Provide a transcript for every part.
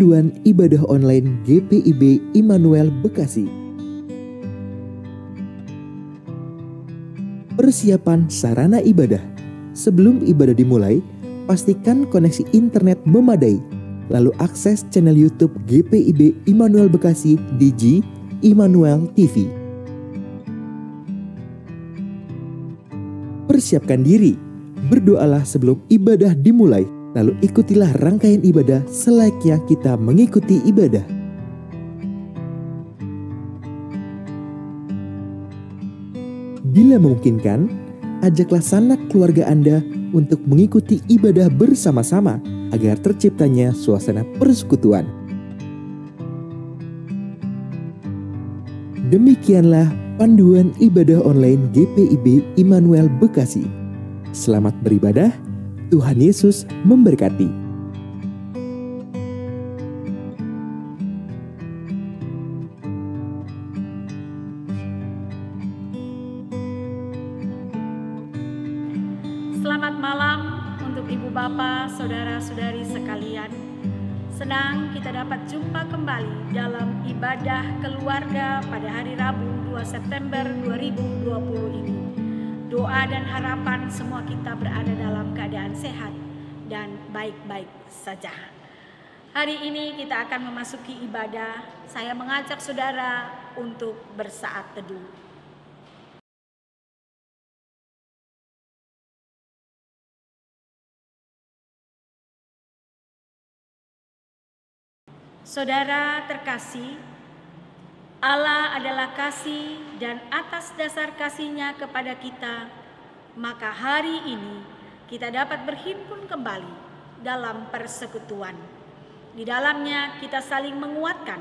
Panduan Ibadah Online GPIB Immanuel Bekasi. Persiapan sarana ibadah. Sebelum ibadah dimulai, pastikan koneksi internet memadai. Lalu akses channel YouTube GPIB Immanuel Bekasi di G Immanuel TV. Persiapkan diri. Berdoalah sebelum ibadah dimulai. Lalu ikutilah rangkaian ibadah selayaknya kita mengikuti ibadah. Bila memungkinkan, ajaklah sanak keluarga Anda untuk mengikuti ibadah bersama-sama agar terciptanya suasana persekutuan. Demikianlah panduan ibadah online GPIB Immanuel Bekasi. Selamat beribadah, Tuhan Yesus memberkati. Selamat malam untuk Ibu Bapak, Saudara-saudari sekalian. Senang kita dapat jumpa kembali dalam ibadah keluarga pada hari Rabu 2 September 2020 ini. Doa dan harapan semua kita berada dalam keadaan sehat dan baik-baik saja. Hari ini kita akan memasuki ibadah. Saya mengajak saudara untuk bersaat teduh. Saudara terkasih, Allah adalah kasih dan atas dasar kasih-Nya kepada kita, maka hari ini kita dapat berhimpun kembali dalam persekutuan. Di dalamnya kita saling menguatkan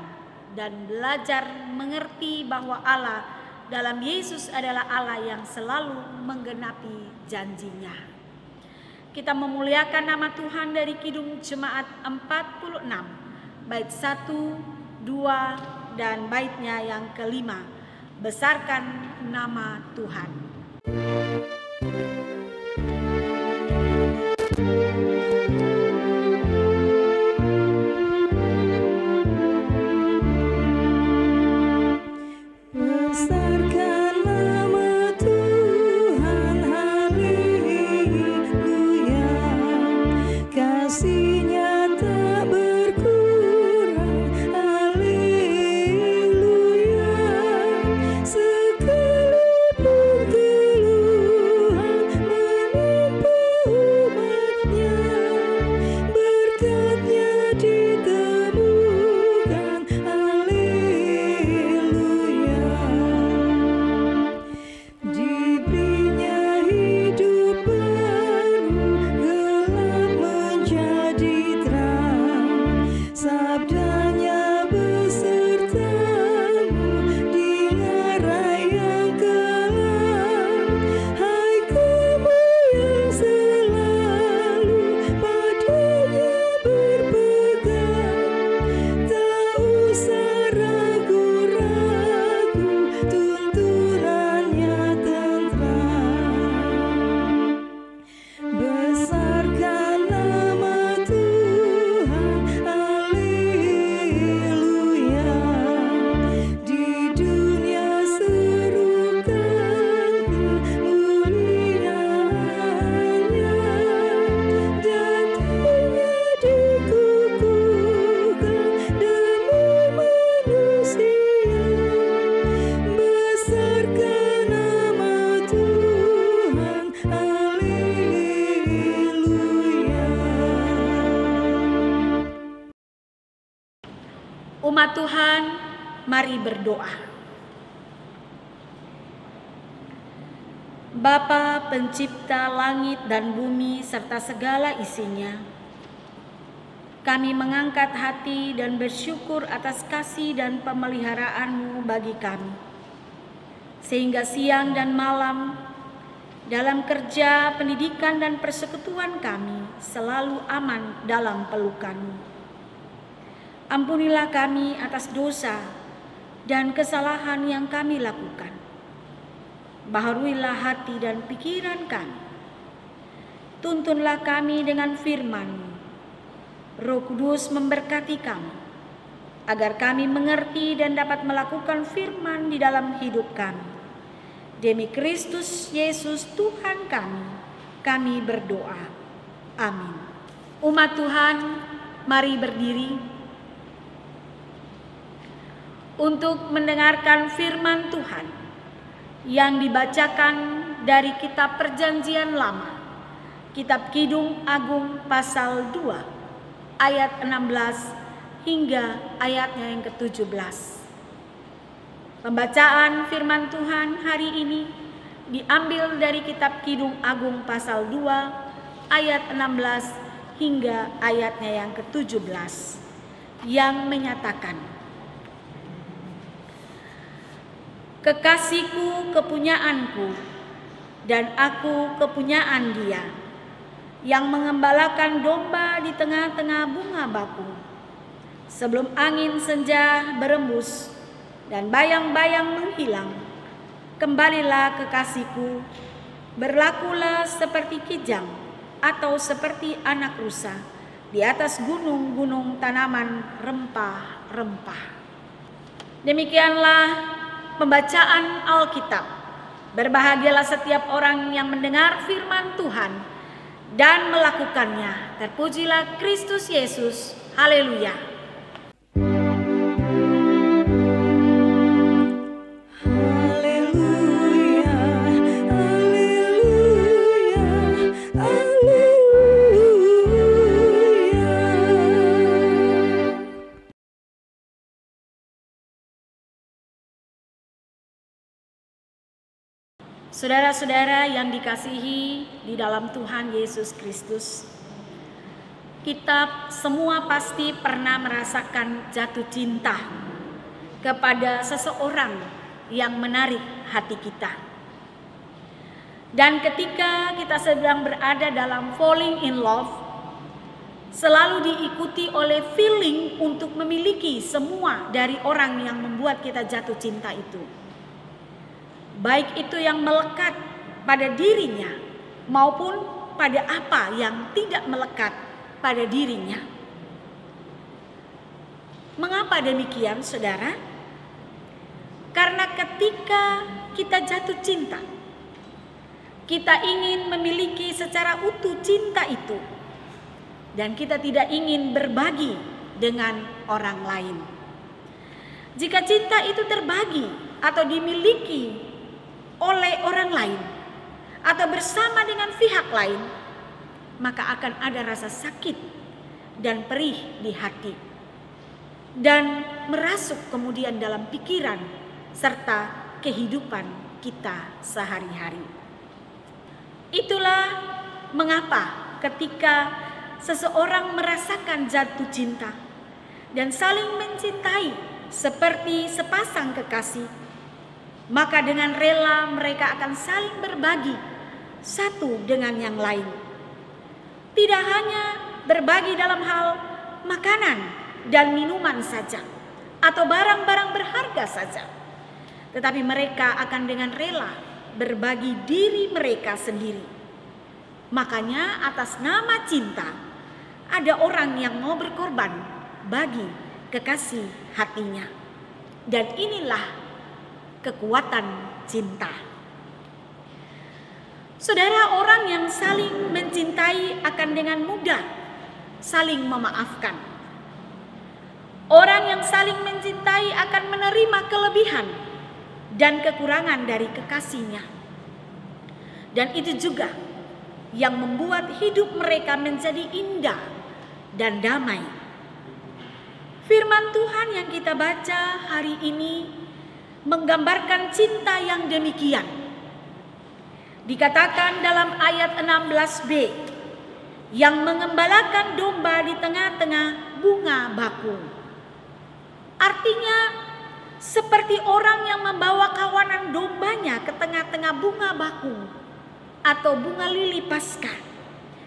dan belajar mengerti bahwa Allah dalam Yesus adalah Allah yang selalu menggenapi janji-Nya. Kita memuliakan nama Tuhan dari Kidung Jemaat 46, bait 1, 2, dan baitnya yang kelima. Besarkan nama Tuhan. Umat Tuhan, mari berdoa. Bapa pencipta langit dan bumi serta segala isinya, kami mengangkat hati dan bersyukur atas kasih dan pemeliharaan-Mu bagi kami. Sehingga siang dan malam, dalam kerja, pendidikan, dan persekutuan kami selalu aman dalam pelukan-Mu. Ampunilah kami atas dosa dan kesalahan yang kami lakukan. Baharuilah hati dan pikiran kami. Tuntunlah kami dengan firman-Mu. Roh Kudus memberkati kami, agar kami mengerti dan dapat melakukan firman di dalam hidup kami. Demi Kristus Yesus Tuhan kami berdoa. Amin. Umat Tuhan, mari berdiri untuk mendengarkan firman Tuhan yang dibacakan dari kitab Perjanjian Lama, kitab Kidung Agung pasal 2 ayat 16 hingga ayatnya yang ke-17. Pembacaan firman Tuhan hari ini diambil dari kitab Kidung Agung pasal 2 ayat 16 hingga ayatnya yang ke-17 yang menyatakan, kekasihku kepunyaanku dan aku kepunyaan dia, yang mengembalakan domba di tengah-tengah bunga bakung. Sebelum angin senja berembus dan bayang-bayang menghilang, kembalilah kekasihku, berlakulah seperti kijang atau seperti anak rusa di atas gunung-gunung tanaman rempah-rempah. Demikianlah pembacaan Alkitab. Berbahagialah setiap orang yang mendengar firman Tuhan dan melakukannya. Terpujilah Kristus Yesus. Haleluya. Haleluya. Haleluya. Haleluya. Saudara-saudara yang dikasihi di dalam Tuhan Yesus Kristus, kita semua pasti pernah merasakan jatuh cinta kepada seseorang yang menarik hati kita. Dan ketika kita sedang berada dalam falling in love, selalu diikuti oleh feeling untuk memiliki semua dari orang yang membuat kita jatuh cinta itu. Baik itu yang melekat pada dirinya maupun pada apa yang tidak melekat pada dirinya. Mengapa demikian, saudara? Karena ketika kita jatuh cinta, kita ingin memiliki secara utuh cinta itu, dan kita tidak ingin berbagi dengan orang lain. Jika cinta itu terbagi atau dimiliki oleh orang lain atau bersama dengan pihak lain, maka akan ada rasa sakit dan perih di hati dan merasuk kemudian dalam pikiran serta kehidupan kita sehari-hari. Itulah mengapa ketika seseorang merasakan jatuh cinta dan saling mencintai seperti sepasang kekasih, maka dengan rela mereka akan saling berbagi satu dengan yang lain. Tidak hanya berbagi dalam hal makanan dan minuman saja atau barang-barang berharga saja, tetapi mereka akan dengan rela berbagi diri mereka sendiri. Makanya atas nama cinta ada orang yang mau berkorban bagi kekasih hatinya. Dan inilah kekuatan cinta. Saudara, orang yang saling mencintai akan dengan mudah saling memaafkan. Orang yang saling mencintai akan menerima kelebihan dan kekurangan dari kekasihnya. Dan itu juga yang membuat hidup mereka menjadi indah dan damai. Firman Tuhan yang kita baca hari ini menggambarkan cinta yang demikian. Dikatakan dalam ayat 16b, yang mengembalakan domba di tengah-tengah bunga bakung. Artinya seperti orang yang membawa kawanan dombanya ke tengah-tengah bunga bakung atau bunga lili Paskah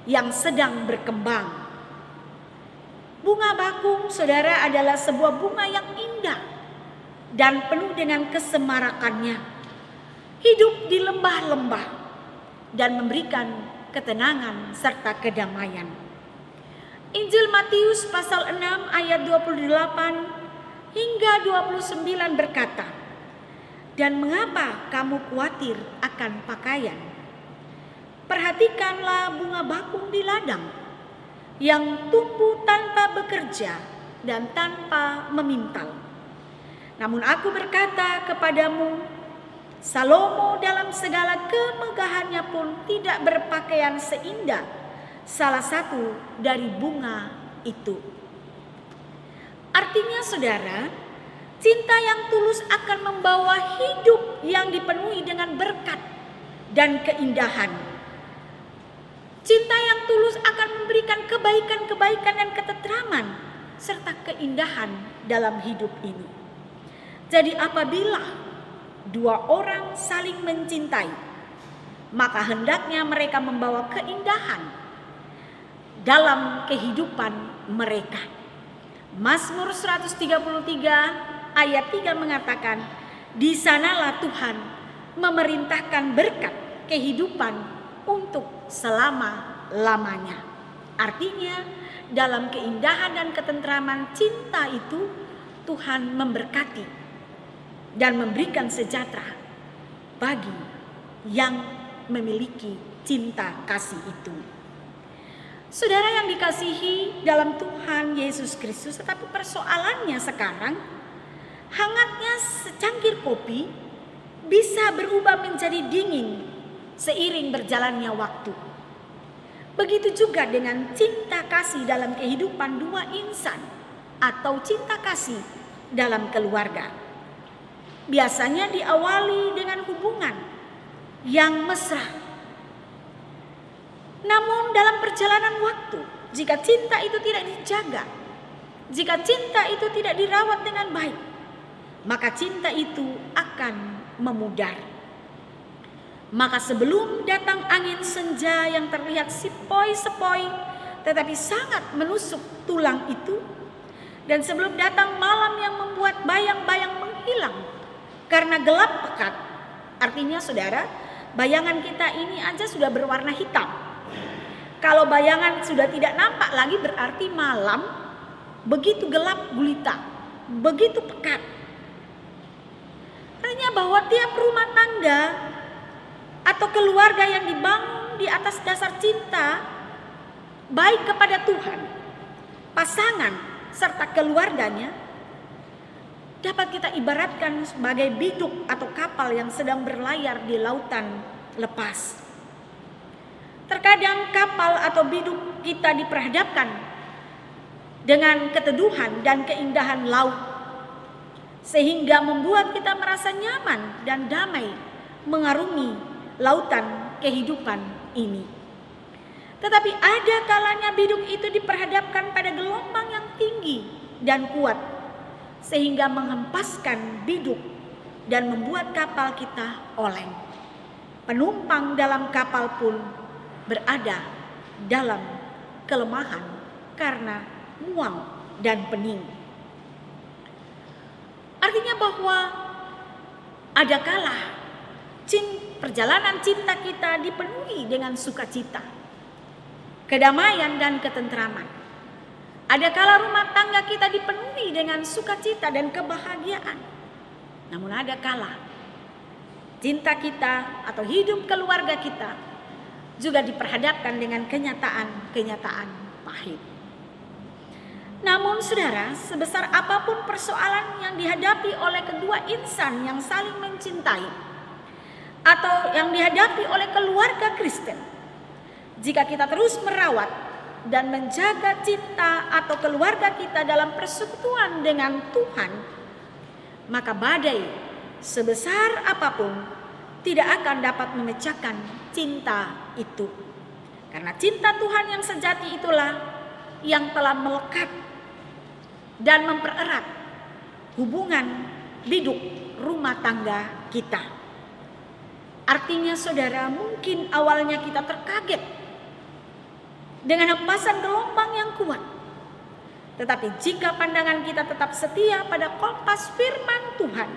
yang sedang berkembang. Bunga bakung, saudara, adalah sebuah bunga yang indah dan penuh dengan kesemarakannya. Hidup di lembah-lembah dan memberikan ketenangan serta kedamaian. Injil Matius pasal 6 ayat 28 hingga 29 berkata, "Dan mengapa kamu khawatir akan pakaian? Perhatikanlah bunga bakung di ladang yang tumbuh tanpa bekerja dan tanpa memintal. Namun aku berkata kepadamu, Salomo dalam segala kemegahannya pun tidak berpakaian seindah salah satu dari bunga itu." Artinya saudara, cinta yang tulus akan membawa hidup yang dipenuhi dengan berkat dan keindahan. Cinta yang tulus akan memberikan kebaikan-kebaikan dan ketentraman serta keindahan dalam hidup ini. Jadi apabila dua orang saling mencintai, maka hendaknya mereka membawa keindahan dalam kehidupan mereka. Mazmur 133 ayat 3 mengatakan, "Di sanalah Tuhan memerintahkan berkat kehidupan untuk selama-lamanya." Artinya dalam keindahan dan ketentraman cinta itu Tuhan memberkati dan memberikan sejahtera bagi yang memiliki cinta kasih itu. Saudara yang dikasihi dalam Tuhan Yesus Kristus, tetapi persoalannya sekarang, hangatnya secangkir kopi bisa berubah menjadi dingin seiring berjalannya waktu. Begitu juga dengan cinta kasih dalam kehidupan dua insan atau cinta kasih dalam keluarga. Biasanya diawali dengan hubungan yang mesra. Namun dalam perjalanan waktu, jika cinta itu tidak dijaga, jika cinta itu tidak dirawat dengan baik, maka cinta itu akan memudar. Maka sebelum datang angin senja yang terlihat sepoi-sepoi tetapi sangat menusuk tulang itu, dan sebelum datang malam yang membuat bayang-bayang menghilang karena gelap pekat, artinya saudara, bayangan kita ini aja sudah berwarna hitam. Kalau bayangan sudah tidak nampak lagi berarti malam begitu gelap gulita, begitu pekat. Artinya bahwa tiap rumah tangga atau keluarga yang dibangun di atas dasar cinta baik kepada Tuhan, pasangan serta keluarganya dapat kita ibaratkan sebagai biduk atau kapal yang sedang berlayar di lautan lepas. Terkadang kapal atau biduk kita diperhadapkan dengan keteduhan dan keindahan laut, sehingga membuat kita merasa nyaman dan damai mengarungi lautan kehidupan ini. Tetapi ada kalanya biduk itu diperhadapkan pada gelombang yang tinggi dan kuat, sehingga menghempaskan biduk dan membuat kapal kita oleng. Penumpang dalam kapal pun berada dalam kelemahan karena muang dan pening. Artinya bahwa ada kala perjalanan cinta kita dipenuhi dengan sukacita, kedamaian dan ketentraman. Ada kala rumah tangga kita dipenuhi dengan sukacita dan kebahagiaan. Namun ada kala cinta kita atau hidup keluarga kita juga diperhadapkan dengan kenyataan-kenyataan pahit. Namun saudara, sebesar apapun persoalan yang dihadapi oleh kedua insan yang saling mencintai atau yang dihadapi oleh keluarga Kristen, jika kita terus merawat dan menjaga cinta atau keluarga kita dalam persekutuan dengan Tuhan, maka badai sebesar apapun tidak akan dapat memecahkan cinta itu. Karena cinta Tuhan yang sejati itulah yang telah melekat dan mempererat hubungan biduk rumah tangga kita. Artinya saudara, mungkin awalnya kita terkaget dengan hempasan gelombang yang kuat. Tetapi jika pandangan kita tetap setia pada kompas firman Tuhan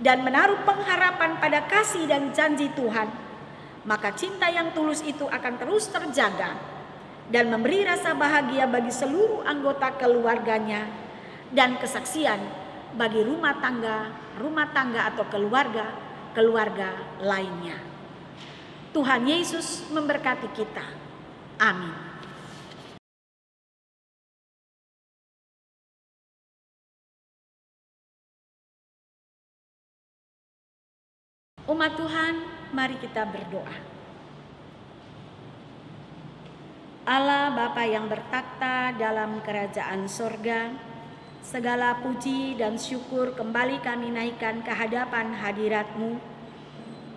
dan menaruh pengharapan pada kasih dan janji Tuhan, maka cinta yang tulus itu akan terus terjaga dan memberi rasa bahagia bagi seluruh anggota keluarganya dan kesaksian bagi rumah tangga atau keluarga lainnya. Tuhan Yesus memberkati kita. Amin. Umat Tuhan, mari kita berdoa. Allah Bapa yang bertakhta dalam kerajaan sorga, segala puji dan syukur kembali kami naikkan ke hadapan hadirat-Mu,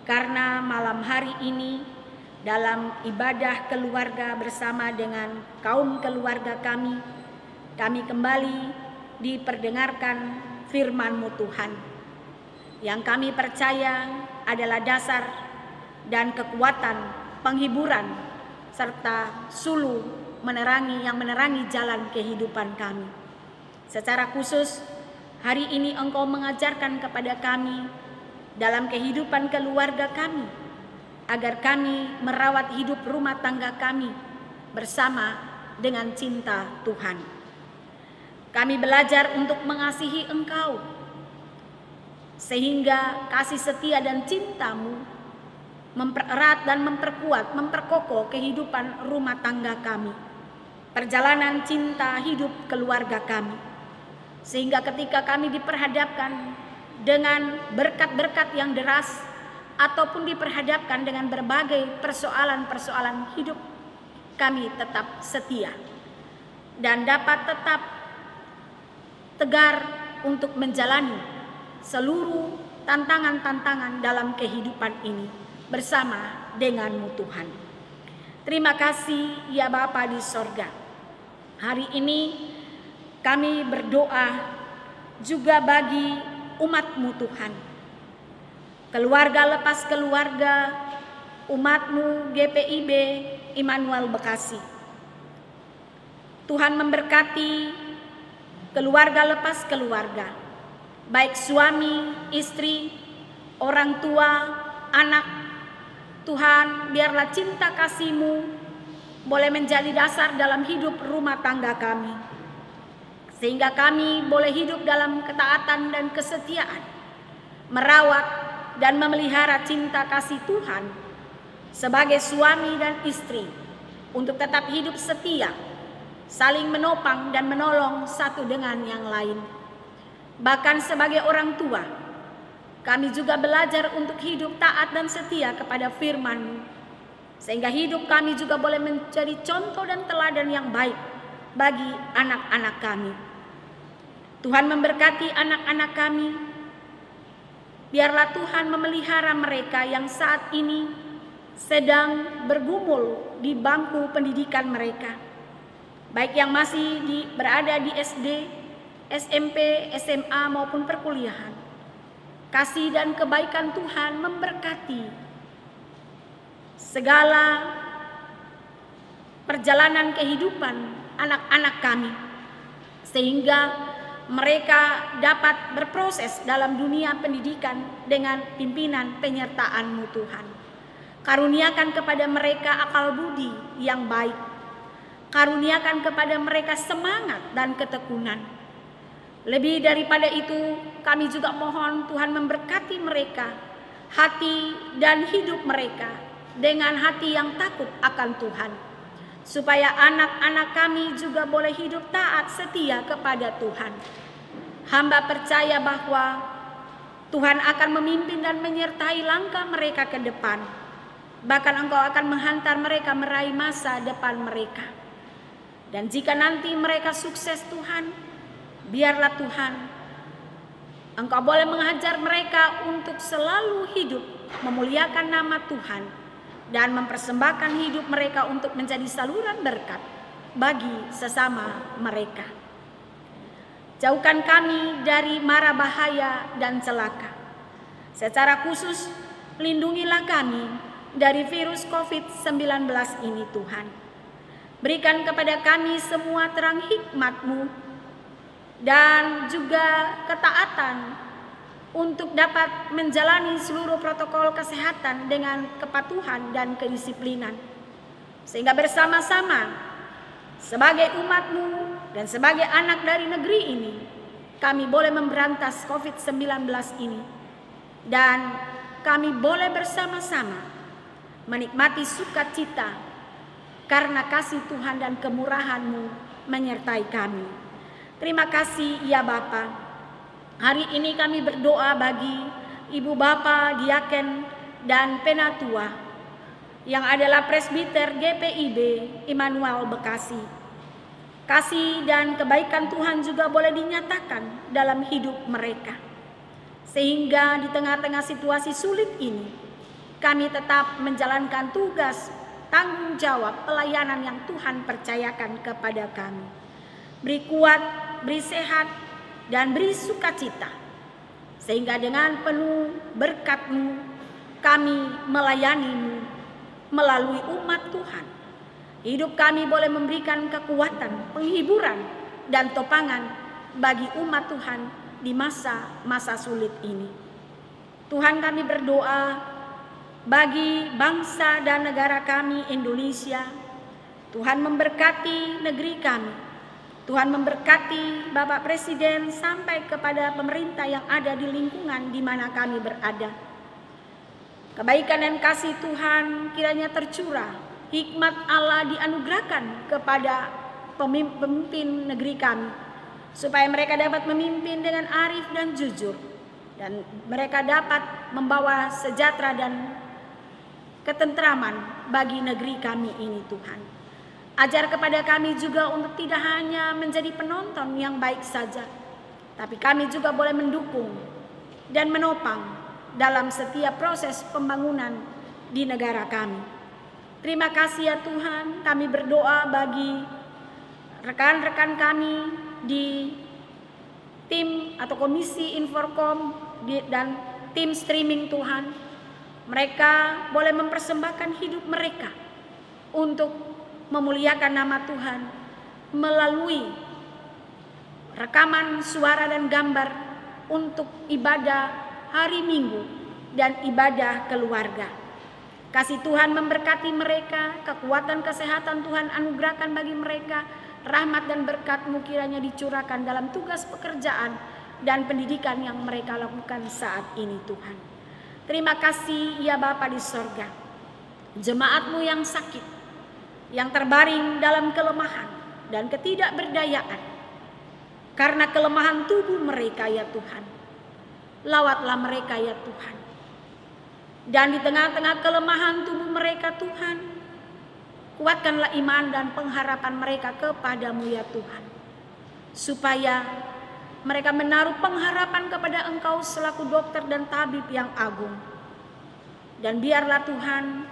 karena malam hari ini dalam ibadah keluarga bersama dengan kaum keluarga kami kembali diperdengarkan firman-Mu Tuhan, yang kami percaya adalah dasar dan kekuatan, penghiburan, serta suluh yang menerangi jalan kehidupan kami. Secara khusus, hari ini Engkau mengajarkan kepada kami dalam kehidupan keluarga kami, agar kami merawat hidup rumah tangga kami bersama dengan cinta Tuhan. Kami belajar untuk mengasihi Engkau, sehingga kasih setia dan cinta-Mu mempererat dan memperkokoh kehidupan rumah tangga kami, perjalanan cinta hidup keluarga kami, sehingga ketika kami diperhadapkan dengan berkat-berkat yang deras ataupun diperhadapkan dengan berbagai persoalan-persoalan hidup, kami tetap setia dan dapat tetap tegar untuk menjalani seluruh tantangan-tantangan dalam kehidupan ini bersama dengan-Mu Tuhan. Terima kasih ya Bapa di sorga. Hari ini kami berdoa juga bagi umat-Mu Tuhan, keluarga lepas keluarga, umat-Mu GPIB Immanuel Bekasi. Tuhan memberkati keluarga lepas keluarga, baik suami, istri, orang tua, anak. Tuhan, biarlah cinta kasih-Mu boleh menjadi dasar dalam hidup rumah tangga kami, sehingga kami boleh hidup dalam ketaatan dan kesetiaan, merawat dan memelihara cinta kasih Tuhan sebagai suami dan istri, untuk tetap hidup setia, saling menopang dan menolong satu dengan yang lain. Bahkan sebagai orang tua, kami juga belajar untuk hidup taat dan setia kepada firman-Mu, sehingga hidup kami juga boleh menjadi contoh dan teladan yang baik bagi anak-anak kami. Tuhan memberkati anak-anak kami. Biarlah Tuhan memelihara mereka yang saat ini sedang bergumul di bangku pendidikan mereka, baik yang masih berada di SD, SMP, SMA maupun perkuliahan. Kasih dan kebaikan Tuhan memberkati segala perjalanan kehidupan anak-anak kami, sehingga mereka dapat berproses dalam dunia pendidikan dengan pimpinan penyertaan-Mu Tuhan. Karuniakan kepada mereka akal budi yang baik, karuniakan kepada mereka semangat dan ketekunan. Lebih daripada itu, kami juga mohon Tuhan memberkati mereka, hati dan hidup mereka dengan hati yang takut akan Tuhan, supaya anak-anak kami juga boleh hidup taat setia kepada Tuhan. Hamba percaya bahwa Tuhan akan memimpin dan menyertai langkah mereka ke depan. Bahkan Engkau akan menghantar mereka meraih masa depan mereka. Dan jika nanti mereka sukses Tuhan, biarlah Tuhan, Engkau boleh mengajar mereka untuk selalu hidup memuliakan nama Tuhan dan mempersembahkan hidup mereka untuk menjadi saluran berkat bagi sesama mereka. Jauhkan kami dari mara bahaya dan celaka. Secara khusus, lindungilah kami dari virus COVID-19 ini Tuhan. Berikan kepada kami semua terang hikmat-Mu dan juga ketaatan untuk dapat menjalani seluruh protokol kesehatan dengan kepatuhan dan kedisiplinan, sehingga bersama-sama Sebagai umat-Mu dan sebagai anak dari negeri ini, kami boleh memberantas COVID-19 ini. Dan kami boleh bersama-sama menikmati sukacita karena kasih Tuhan dan kemurahan-Mu menyertai kami. Terima kasih ya Bapa. Hari ini kami berdoa bagi Ibu Bapa, Diaken, dan Penatua yang adalah presbiter GPIB Immanuel Bekasi. Kasih dan kebaikan Tuhan juga boleh dinyatakan dalam hidup mereka. Sehingga di tengah-tengah situasi sulit ini, kami tetap menjalankan tugas tanggung jawab pelayanan yang Tuhan percayakan kepada kami. Beri kuat, beri sehat, dan beri sukacita. Sehingga dengan penuh berkat-Mu, kami melayani-Mu melalui umat Tuhan. Hidup kami boleh memberikan kekuatan, penghiburan, dan topangan bagi umat Tuhan di masa-masa sulit ini. Tuhan, kami berdoa bagi bangsa dan negara kami Indonesia. Tuhan memberkati negeri kami. Tuhan memberkati Bapak Presiden sampai kepada pemerintah yang ada di lingkungan di mana kami berada. Kebaikan dan kasih Tuhan kiranya tercurah. Hikmat Allah dianugerahkan kepada pemimpin negeri kami, supaya mereka dapat memimpin dengan arif dan jujur, dan mereka dapat membawa sejahtera dan ketentraman bagi negeri kami ini Tuhan. Ajar kepada kami juga untuk tidak hanya menjadi penonton yang baik saja, tapi kami juga boleh mendukung dan menopang dalam setiap proses pembangunan di negara kami. Terima kasih ya Tuhan, kami berdoa bagi rekan-rekan kami di tim atau komisi Inforkom dan tim streaming Tuhan. Mereka boleh mempersembahkan hidup mereka untuk memuliakan nama Tuhan melalui rekaman suara dan gambar untuk ibadah hari Minggu dan ibadah keluarga. Kasih Tuhan memberkati mereka, kekuatan kesehatan Tuhan anugerahkan bagi mereka, rahmat dan berkat-Mu kiranya dicurahkan dalam tugas pekerjaan dan pendidikan yang mereka lakukan saat ini Tuhan. Terima kasih ya Bapa di sorga. Jemaat-Mu yang sakit, yang terbaring dalam kelemahan dan ketidakberdayaan karena kelemahan tubuh mereka ya Tuhan. Lawatlah mereka ya Tuhan. Dan di tengah-tengah kelemahan tubuh mereka Tuhan, kuatkanlah iman dan pengharapan mereka kepada-Mu ya Tuhan. Supaya mereka menaruh pengharapan kepada Engkau selaku dokter dan tabib yang agung. Dan biarlah Tuhan,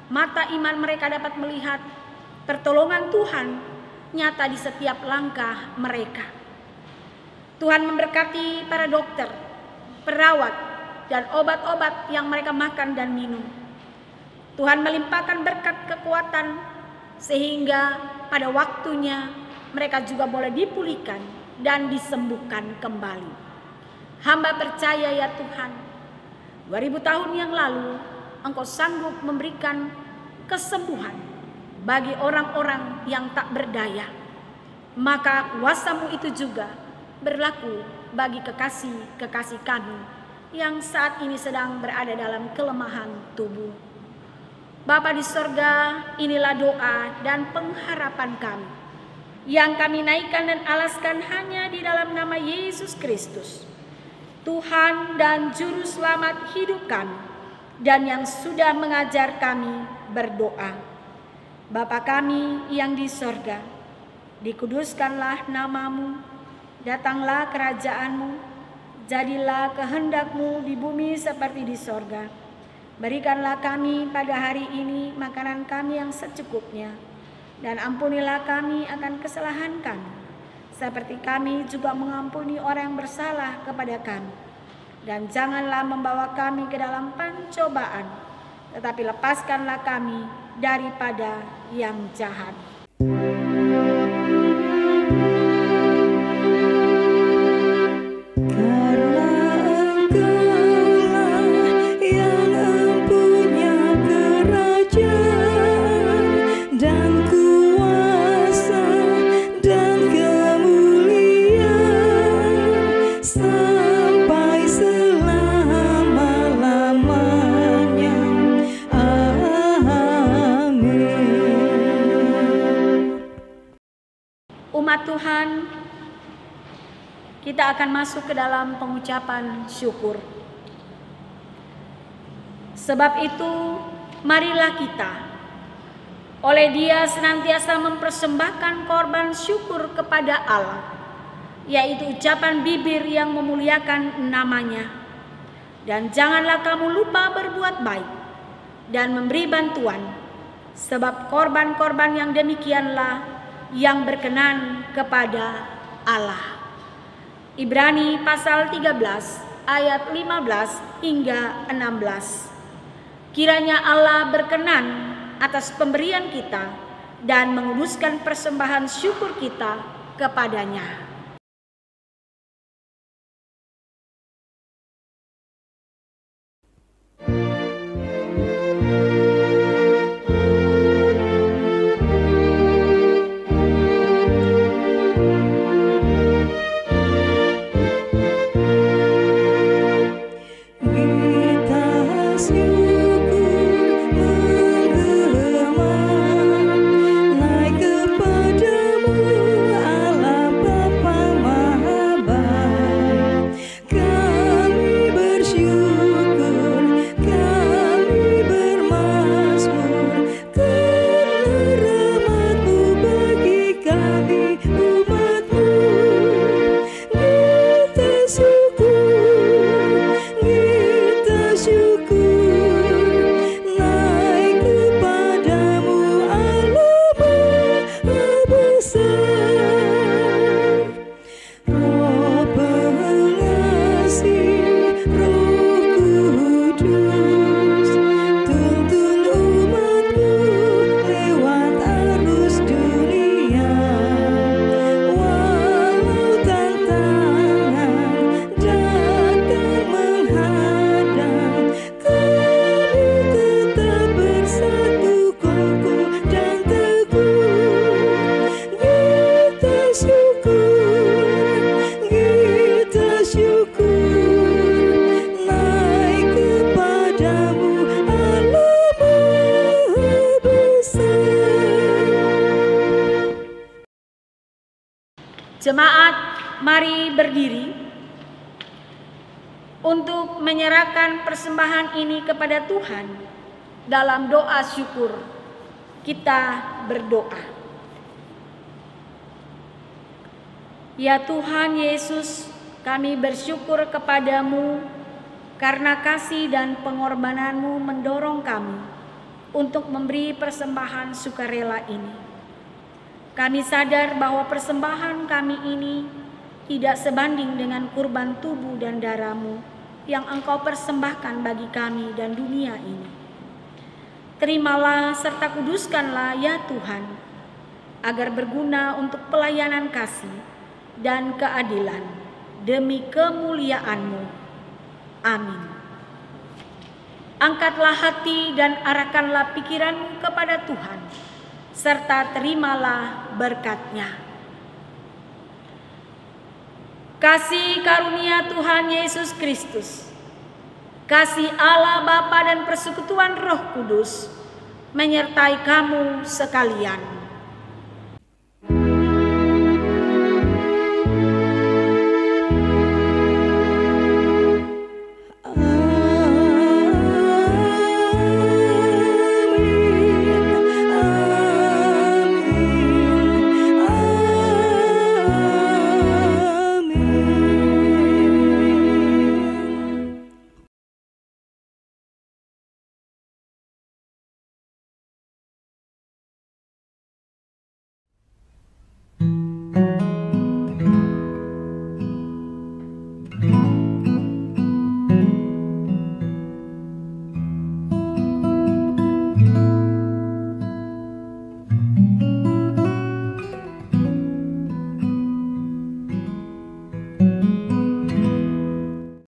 mata iman mereka dapat melihat pertolongan Tuhan nyata di setiap langkah mereka. Tuhan memberkati para dokter, perawat, dan obat-obat yang mereka makan dan minum. Tuhan melimpahkan berkat kekuatan sehingga pada waktunya mereka juga boleh dipulihkan dan disembuhkan kembali. Hamba percaya ya Tuhan, 2000 tahun yang lalu Engkau sanggup memberikan kesembuhan bagi orang-orang yang tak berdaya. Maka kuasa-Mu itu juga berlaku bagi kekasih-kekasih kami yang saat ini sedang berada dalam kelemahan tubuh. Bapa di sorga, inilah doa dan pengharapan kami yang kami naikkan dan alaskan hanya di dalam nama Yesus Kristus, Tuhan dan Juru Selamat hidup kami, dan yang sudah mengajar kami berdoa. Bapa kami yang di sorga, dikuduskanlah nama-Mu, datanglah kerajaan-Mu, jadilah kehendak-Mu di bumi seperti di sorga. Berikanlah kami pada hari ini makanan kami yang secukupnya, dan ampunilah kami akan kesalahan kami, seperti kami juga mengampuni orang yang bersalah kepada kami. Dan janganlah membawa kami ke dalam pencobaan, tetapi lepaskanlah kami daripada yang jahat. Dan kuasa kita akan masuk ke dalam pengucapan syukur. Sebab itu, marilah kita oleh Dia senantiasa mempersembahkan korban syukur kepada Allah, yaitu ucapan bibir yang memuliakan nama-Nya. Dan janganlah kamu lupa berbuat baik dan memberi bantuan, sebab korban-korban yang demikianlah yang berkenan kepada Allah. Ibrani pasal 13 ayat 15 hingga 16. Kiranya Allah berkenan atas pemberian kita dan menguduskan persembahan syukur kita kepadanya. Jemaat, mari berdiri untuk menyerahkan persembahan ini kepada Tuhan. Dalam doa syukur, kita berdoa. Ya Tuhan Yesus, kami bersyukur kepadamu karena kasih dan pengorbananmu mendorong kami untuk memberi persembahan sukarela ini. Kami sadar bahwa persembahan kami ini tidak sebanding dengan kurban tubuh dan darah-Mu yang Engkau persembahkan bagi kami dan dunia ini. Terimalah serta kuduskanlah ya Tuhan, agar berguna untuk pelayanan kasih dan keadilan demi kemuliaan-Mu. Amin. Angkatlah hati dan arahkanlah pikiranmu kepada Tuhan, serta terimalah berkat-Nya. Kasih karunia Tuhan Yesus Kristus, kasih Allah Bapa dan persekutuan Roh Kudus menyertai kamu sekalian.